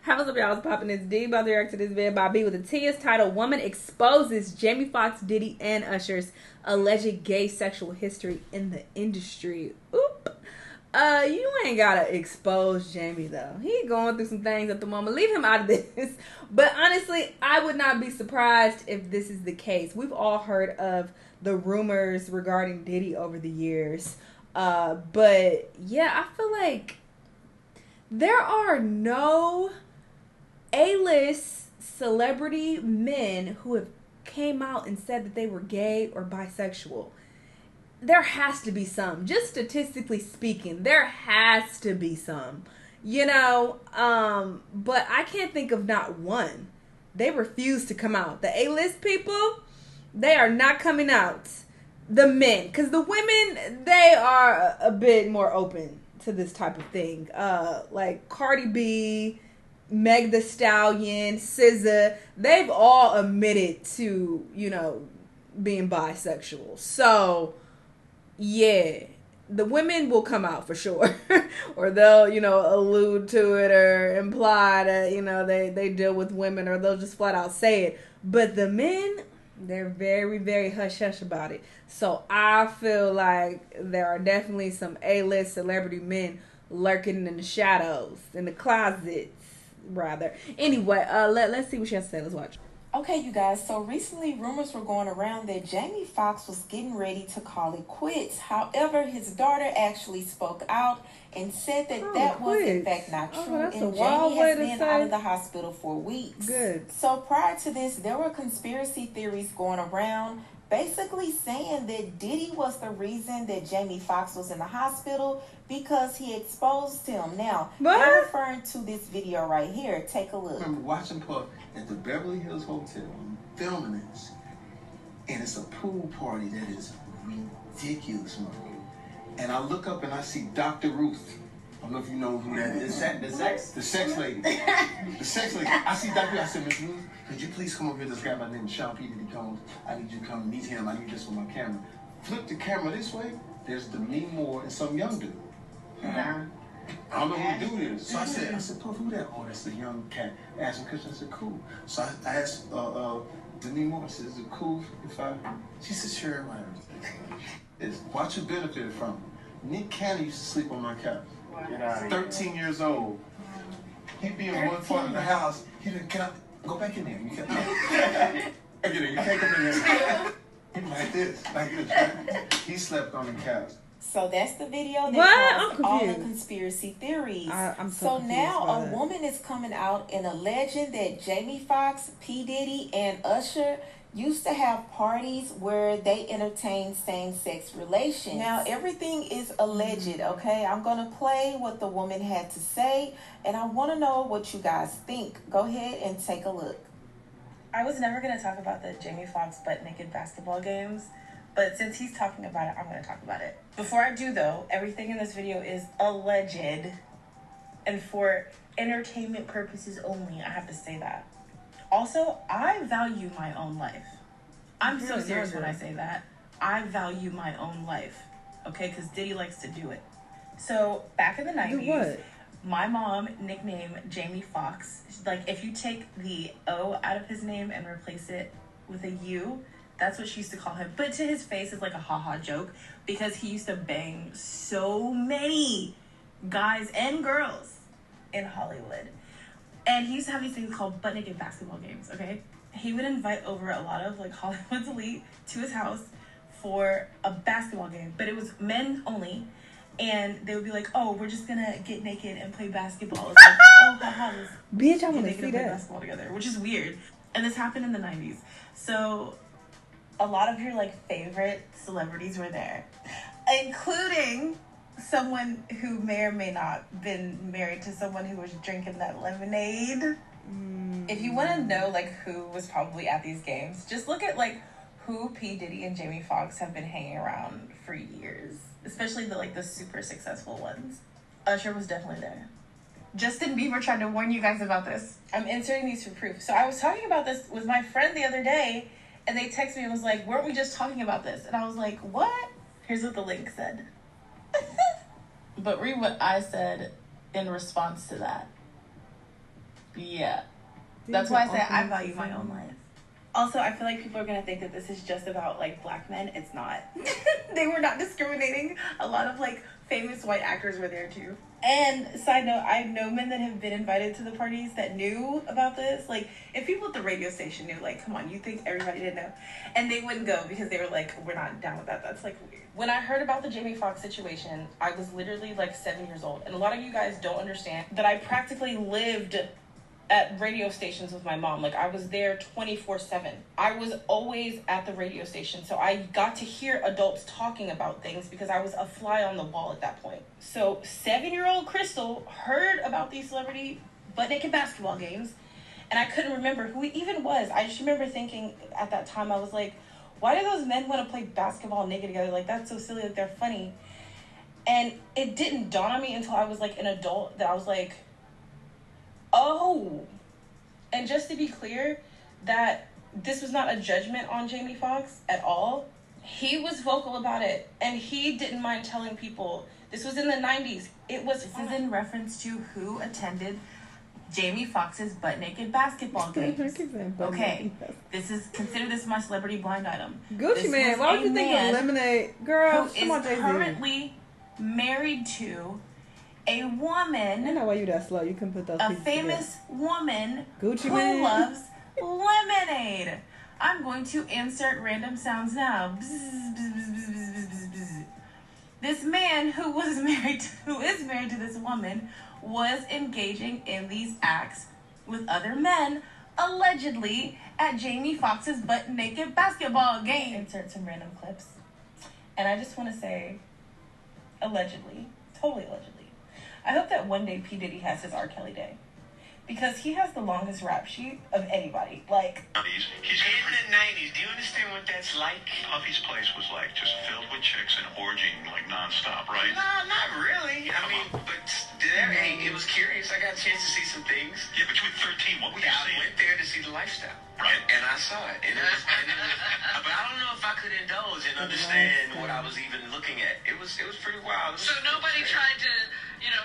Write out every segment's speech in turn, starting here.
What's up, y'all? It's popping. It's D. About to react to this video by B with a T. It's titled "Woman Exposes Jamie Foxx, Diddy, and Usher's Alleged Gay Sexual History in the Industry." Oop. You ain't gotta expose Jamie though. He going through some things at the moment. Leave him out of this. But honestly, I would not be surprised if this is the case. We've all heard of the rumors regarding Diddy over the years. But yeah, I feel like there are no A-list celebrity men who have came out and said that they were gay or bisexual. There has to be some. Just statistically speaking, there has to be some. But I can't think of not one. They refuse to come out. The A-list people, they are not coming out. The men, because the women, they are a bit more open to this type of thing. Like Cardi B, Meg Thee Stallion, SZA, they've all admitted to, being bisexual. So, yeah, the women will come out for sure. Or they'll, allude to it or imply that, they deal with women, or they'll just flat out say it. But the men, they're very, very hush-hush about it. So I feel like there are definitely some A-list celebrity men lurking in the shadows, in the closets, rather. Anyway, let's see what she has to say. Let's watch. Okay, you guys, so recently rumors were going around that Jamie Foxx was getting ready to call it quits. However, his daughter actually spoke out and said that that was in fact not true, and Jamie has been out of the hospital for weeks. Good. So prior to this, there were conspiracy theories going around basically saying that Diddy was the reason that Jamie Foxx was in the hospital because he exposed him. Now, they're referring to this video right here. Take a look. I remember watching Puff at the Beverly Hills Hotel. I'm filming this. And it's a pool party that is ridiculous, man. And I look up and I see Dr. Ruth. I don't know if you know who that is. The sex lady. The sex lady. I see Dr. Ruth. I said, Miss Ruth, could you please come over here? This guy by the name of Sean P. Diddy Combs. I need you to come meet him. I need this for my camera. Flip the camera this way. There's Demi Moore and some young dude. I don't know who the dude is. So I said, Puff, who that? Oh, that's the young cat. I asked him because I said, cool. So I asked Demi Moore, I said, is it cool if I... She said, sure, whatever. Watch you benefit from it. Nick Cannon used to sleep on my couch. 13 years old. He'd be in one part of the house. He'd be, can I go back in there? You can't get in. You can't come in there. He'd be like this, right? He slept on the couch. So that's the video that caused all the conspiracy theories. I'm so now a woman is coming out and alleging that Jamie Foxx, P. Diddy, and Usher used to have parties where they entertained same-sex relations. Now, everything is alleged, okay? I'm going to play what the woman had to say, and I want to know what you guys think. Go ahead and take a look. I was never going to talk about the Jamie Foxx butt-naked basketball games, but since he's talking about it, I'm going to talk about it. Before I do, though, everything in this video is alleged, and for entertainment purposes only, I have to say that. Also, I value my own life. I'm so serious when I say that. I value my own life, okay? Because Diddy likes to do it. So, back in the 90s, my mom nicknamed Jamie Foxx. Like, if you take the O out of his name and replace it with a U, that's what she used to call him. But to his face, it's like a ha-ha joke because he used to bang so many guys and girls in Hollywood. And he used to have these things called butt-naked basketball games, okay? He would invite over a lot of, Hollywood's elite to his house for a basketball game. But it was men only. And they would be like, oh, we're just gonna get naked and play basketball. It's like, oh, haha, bitch, I want to see play basketball together, which is weird. And this happened in the 90s. So a lot of your, favorite celebrities were there, including someone who may or may not been married to someone who was drinking that lemonade. If you want to know who was probably at these games, just look at who P. Diddy and Jamie Foxx have been hanging around for years, especially the super successful ones. Usher was definitely there. Justin Bieber tried to warn you guys about this. I'm inserting these for proof. So I was talking about this with my friend the other day, and they texted me and was like, weren't we just talking about this? And I was like, what? Here's what the link said. But read what I said in response to that. Yeah. That's why I say I value my own life. Also, I feel like people are going to think that this is just about, like, black men. It's not. They were not discriminating. A lot of, like, famous white actors were there, too. And, side note, I know men that have been invited to the parties that knew about this. Like, if people at the radio station knew, like, come on, you think everybody didn't know? And they wouldn't go because they were like, we're not down with that. That's, like, weird. When I heard about the Jamie Foxx situation, I was literally, like, 7 years old. And a lot of you guys don't understand that I practically lived at radio stations with my mom. Like, I was there 24/7. I was always at the radio station, so I got to hear adults talking about things because I was a fly on the wall at that point. So 7-year-old Crystal heard about these celebrity butt naked basketball games, and I couldn't remember who he even was. I just remember thinking at that time, I was like, why do those men want to play basketball naked together? Like, that's so silly. Like, they're funny. And it didn't dawn on me until I was like an adult that I was like, oh. And just to be clear, that this was not a judgment on Jamie Foxx at all. He was vocal about it, and he didn't mind telling people. This was in the 90s. It was This is in reference to who attended Jamie Foxx's butt naked basketball games. Okay, this is, consider this my celebrity blind item. Gucci Man, why would you think of Lemonade? Girl, who is currently married to a woman. I know why you that slow. You can put those. A famous woman Gucci who Man loves lemonade. I'm going to insert random sounds now. Bzz, bzz, bzz, bzz, bzz, bzz, bzz. This man who is married to this woman was engaging in these acts with other men, allegedly at Jamie Foxx's butt naked basketball game. Insert some random clips. And I just want to say, allegedly, totally allegedly, I hope that one day P. Diddy has his R. Kelly day. Because he has the longest rap sheet of anybody. Like, he's in the 90s. Do you understand what that's like? Puffy's place was like just filled with chicks and orgying like nonstop, right? No, not really. I mean, but hey, it was curious. I got a chance to see some things. Yeah, but you were 13. What were you seeing? I went there to see the lifestyle. Right. And I saw it. And it was, but I don't know if I could indulge and understand what I was even looking at. It was pretty wild. So nobody tried to,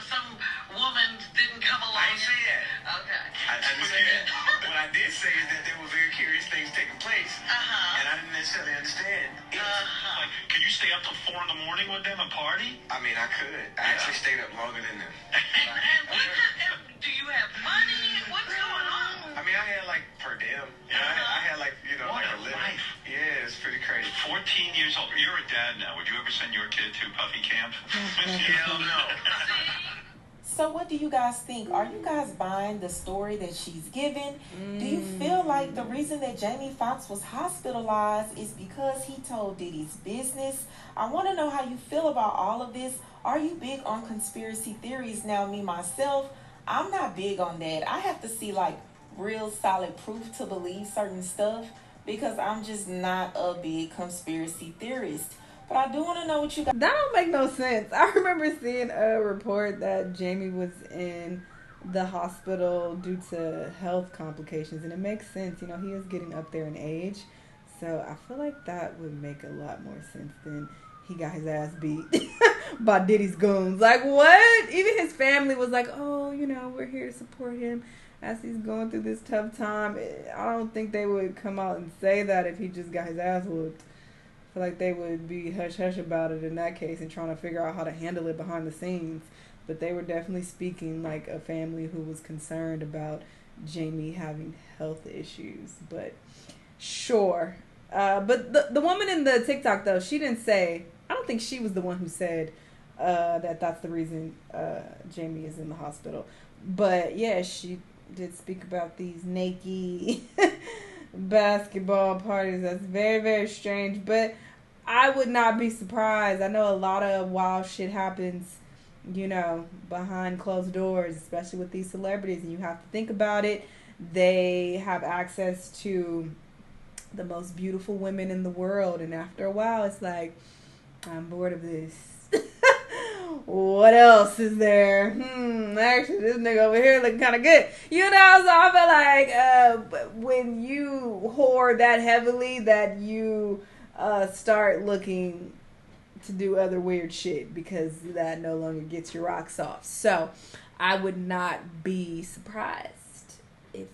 some woman didn't come along. I didn't say that. Okay. I didn't say that. What I did say is that there were very curious things taking place. And I didn't necessarily understand it. Like, could you stay up till 4 in the morning with them and party? I mean, I could. I actually stayed up longer than them. And do you have money? What's going on? I mean, I had like per diem. I had like, What like a a living. life. Yeah, it's pretty crazy. 14 years old. You're a dad now. Would you ever send your kid to Puffy camp? Hell no. So what do you guys think? Are you guys buying the story that she's given? Do you feel like the reason that Jamie Foxx was hospitalized is because he told Diddy's business? I want to know how you feel about all of this. Are you big on conspiracy theories? Now, me, myself, I'm not big on that. I have to see like real solid proof to believe certain stuff because I'm just not a big conspiracy theorist. But I do want to know what you guys... That don't make no sense. I remember seeing a report that Jamie was in the hospital due to health complications, and it makes sense. He is getting up there in age, so I feel like that would make a lot more sense than he got his ass beat by Diddy's goons. Like, what? Even his family was like, oh, we're here to support him as he's going through this tough time. I don't think they would come out and say that if he just got his ass whooped. I feel like they would be hush-hush about it in that case and trying to figure out how to handle it behind the scenes. But they were definitely speaking like a family who was concerned about Jamie having health issues. But sure. But the woman in the TikTok, though, she didn't say... I don't think she was the one who said that's the reason Jamie is in the hospital. But, yeah, she did speak about these naked... basketball parties. That's very, very strange, but I would not be surprised. I know a lot of wild shit happens, behind closed doors, especially with these celebrities, and you have to think about it. They have access to the most beautiful women in the world, and after a while it's like, I'm bored of this. What else is there? Actually, this nigga over here looking kind of good. So I feel like when you whore that heavily that you start looking to do other weird shit because that no longer gets your rocks off. So I would not be surprised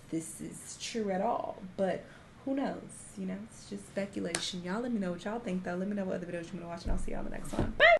this is true at all. But who knows? You know, it's just speculation. Y'all let me know what y'all think, though. Let me know what other videos you want to watch, and I'll see y'all in the next one. Bye!